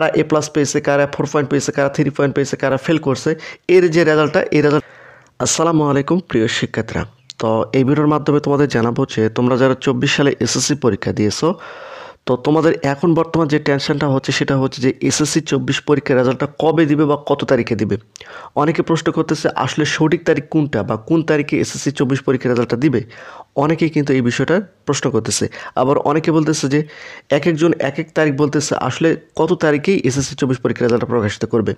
কারা এ প্লাস পেয়েছে, কারা 4 পয়েন্ট পেয়েছে, কারা 3 পয়েন্ট পেয়েছে, কারা ফেল করছে, এর যে রেজাল্টটা এই রেজাল্ট। আসসালামু আলাইকুম প্রিয় শিক্ষার্থীরা। তো এই ভিডিওর মাধ্যমে তোমাদের জানাবো যে তোমরা যারা 24 সালে এসএসসি পরীক্ষা দিয়েছো, তো তোমাদের এখন বর্তমান যে টেনশনটা হচ্ছে সেটা হচ্ছে যে এসএসসি 24 পরীক্ষার রেজাল্টটা কবে দিবে বা কত তারিখে দিবে। অনেকে প্রশ্ন করতেছে আসলে সঠিক তারিখ কোনটা বা কোন তারিখে এসএসসি 24 পরীক্ষার রেজাল্টটা দিবে। অনেকেই কিন্তু এই বিষয়টা প্রশ্ন করতেছে। আবার অনেকে বলতেছে যে একজন এক এক তারিখ বলতেছে, আসলে কত তারিখেই এসএসসি 24 পরীক্ষার রেজাল্টটা প্রকাশিত করবে।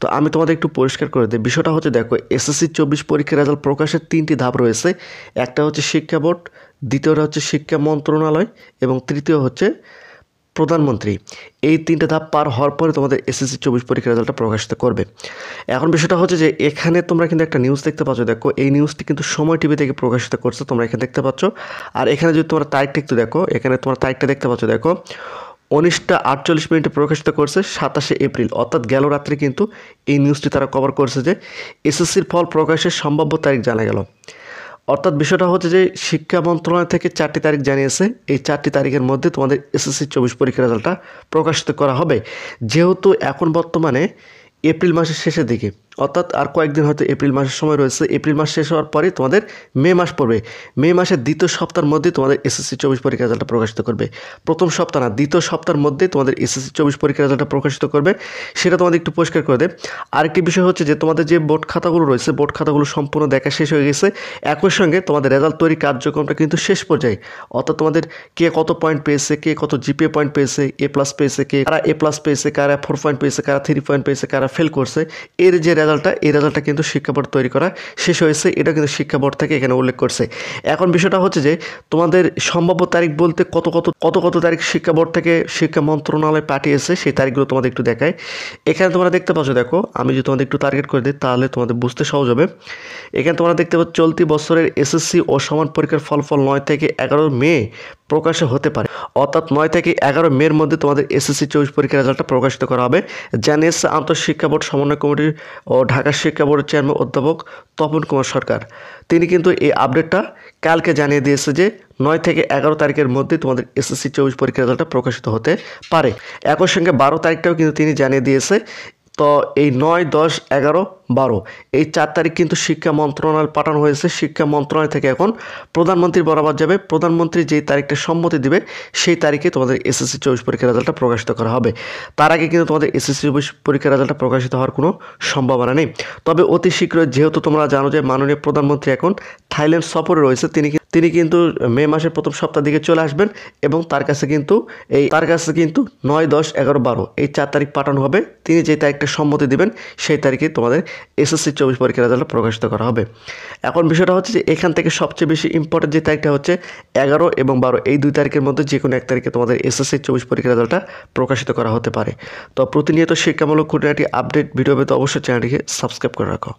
তো আমি তোমাদের একটু পরিষ্কার করে দিই বিষয়টা হচ্ছে, দেখো এসএসসি 24 পরীক্ষার রেজাল্ট প্রকাশের 3টি ধাপ রয়েছে। একটা হচ্ছে শিক্ষা বোর্ড, দ্বিতীয়টা হচ্ছে শিক্ষা মন্ত্রণালয় এবং তৃতীয় হচ্ছে প্রধানমন্ত্রী। এই 3টে ধাপ পার হওয়ার পরে তোমাদের এসএসসি 24 পরীক্ষার রেজাল্টটা প্রকাশিত করবে। এখন বিষয়টা হচ্ছে যে এখানে তোমরা কিন্তু একটা নিউজ দেখতে পাচ্ছ, দেখো এই নিউজটি কিন্তু সময় টিভি থেকে প্রকাশিত করছে, তোমরা এখানে দেখতে পাচ্ছ। আর এখানে যদি তোমরা তারিখটা একটু দেখো, এখানে তোমরা তারিখটা দেখতে পাচ্ছ, দেখো 19টা 48 প্রকাশিত করছে 27শে এপ্রিল, অর্থাৎ গেল রাত্রে কিন্তু এই নিউজটি তারা কভার করছে যে এসএসসির ফল প্রকাশের সম্ভাব্য তারিখ জানা গেল। অর্থাৎ বিষয়টা হচ্ছে যে শিক্ষা মন্ত্রণালয় থেকে 4টি তারিখ জানিয়েছে, এই 4টি তারিখের মধ্যে তোমাদের এসএসসি 24 পরীক্ষার রেজাল্টটা প্রকাশিত করা হবে। যেহেতু এখন বর্তমানে এপ্রিল মাসের শেষের দিকে, অর্থাৎ আর কয়েকদিন হয়তো এপ্রিল মাসের সময় রয়েছে, এপ্রিল মাস শেষ হওয়ার পরে তোমাদের মে মাস পড়বে। মে মাসের দ্বিতীয় সপ্তাহের মধ্যে তোমাদের এসএসসি 24 পরীক্ষার রেজাল্টটা প্রকাশিত করবে। প্রথম সপ্তাহ না, দ্বিতীয় সপ্তাহের মধ্যে তোমাদের এসএসসি 24 পরীক্ষার রেজাল্টটা প্রকাশিত করবে। সেটা তোমাদের একটু পরিষ্কার করে দেয়। আরেকটি বিষয় হচ্ছে যে তোমাদের যে বোর্ড খাতাগুলো রয়েছে, বোর্ড খাতাগুলো সম্পূর্ণ দেখা শেষ হয়ে গেছে। একই সঙ্গে তোমাদের রেজাল্ট তৈরি কার্যক্রমটা কিন্তু শেষ পর্যায়ে, অর্থাৎ তোমাদের কে কত পয়েন্ট পেয়েছে, কে কত জিপিএ পয়েন্ট পেয়েছে, এ প্লাস পেয়েছে, কে কারা এ প্লাস পেয়েছে, কারা 4 পয়েন্ট পেয়েছে, কারা 3 পয়েন্ট পেয়েছে, কারা ফেল করছে, এর যে রেজাল্টটা এই রেজাল্টটা কিন্তু শিক্ষা বোর্ড তৈরি করা শেষ হয়েছে। এটা কিন্তু শিক্ষা বোর্ড থেকে এখানে উল্লেখ করছে। এখন বিষয়টা হচ্ছে যে তোমাদের সম্ভাব্য তারিখ বলতে কত কত তারিখ শিক্ষা বোর্ড থেকে শিক্ষা মন্ত্রণালয় পাঠিয়েছে, সেই তারিখগুলো তোমাদের একটু দেখায়। এখানে তোমরা দেখতে পাচ্ছ, দেখো আমি যদি তোমাদের একটু টার্গেট করে দিই তাহলে তোমাদের বুঝতে সহজ হবে। এখানে তোমরা দেখতে পাচ্ছ চলতি বছরের এসএসসি ও সমান পরীক্ষার ফলাফল 9 থেকে 11 মে প্রকাশে হতে পারে, অর্থাৎ 9 থেকে 11 মের মধ্যে তোমাদের এসএসসি 24 পরীক্ষার রেজাল্টটা প্রকাশিত করা হবে, জানিয়েছে আন্তঃশিক্ষা বোর্ড সমন্বয় কমিটির ও ঢাকা শিক্ষা বোর্ডের চেয়ারম্যান অধ্যাপক তপন কুমার সরকার। তিনি কিন্তু এই আপডেটটা কালকে জানিয়ে দিয়েছে যে 9 থেকে 11 তারিখের মধ্যে তোমাদের এসএসসি 24 পরীক্ষার রেজাল্টটা প্রকাশিত হতে পারে। একই সঙ্গে 12 তারিখটাও কিন্তু তিনি জানিয়ে দিয়েছে। তো এই 9, 10, 11, 12 এই 4 তারিখ কিন্তু শিক্ষা মন্ত্রণালয় পাঠানো হয়েছে। শিক্ষা মন্ত্রণালয় থেকে এখন প্রধানমন্ত্রী বরাবর যাবে, প্রধানমন্ত্রী যেই তারিখটা সম্মতি দিবে সেই তারিখে তোমাদের এসএসসি 24 পরীক্ষার রেজাল্টটা প্রকাশিত করা হবে। তার আগে কিন্তু তোমাদের এসএসসি 24 পরীক্ষার রেজাল্টটা প্রকাশিত হওয়ার কোনো সম্ভাবনা নেই। তবে অতি শীঘ্রই, যেহেতু তোমরা জানো যে মাননীয় প্রধানমন্ত্রী এখন থাইল্যান্ড সফরে রয়েছে, তিনি কিন্তু মে মাসের প্রথম সপ্তাহ দিকে চলে আসবেন এবং তার কাছে কিন্তু 9, 10, 11, 12 এই 4 তারিখ পাঠানো হবে। তিনি যে তারিখটা সম্মতি দিবেন সেই তারিখে তোমাদের এসএসসি 24 পরীক্ষার রেজাল্ট প্রকাশিত করা হবে। এখন বিষয়টা হচ্ছে যে এখান থেকে সবচেয়ে বেশি ইম্পর্টেন্ট যে তারিখটা হচ্ছে 11 এবং 12 এই 2 তারিখের মধ্যে যে কোনো এক তারিখে তোমাদের এসএসসি 24 পরীক্ষার রেজাল্টটা প্রকাশিত করা হতে পারে। তো প্রতিনিয়ত শিক্ষামূলক খুঁটিনাটি আপডেট ভিডিও পেতে অবশ্যই চ্যানেলটিকে সাবস্ক্রাইব করে রাখো।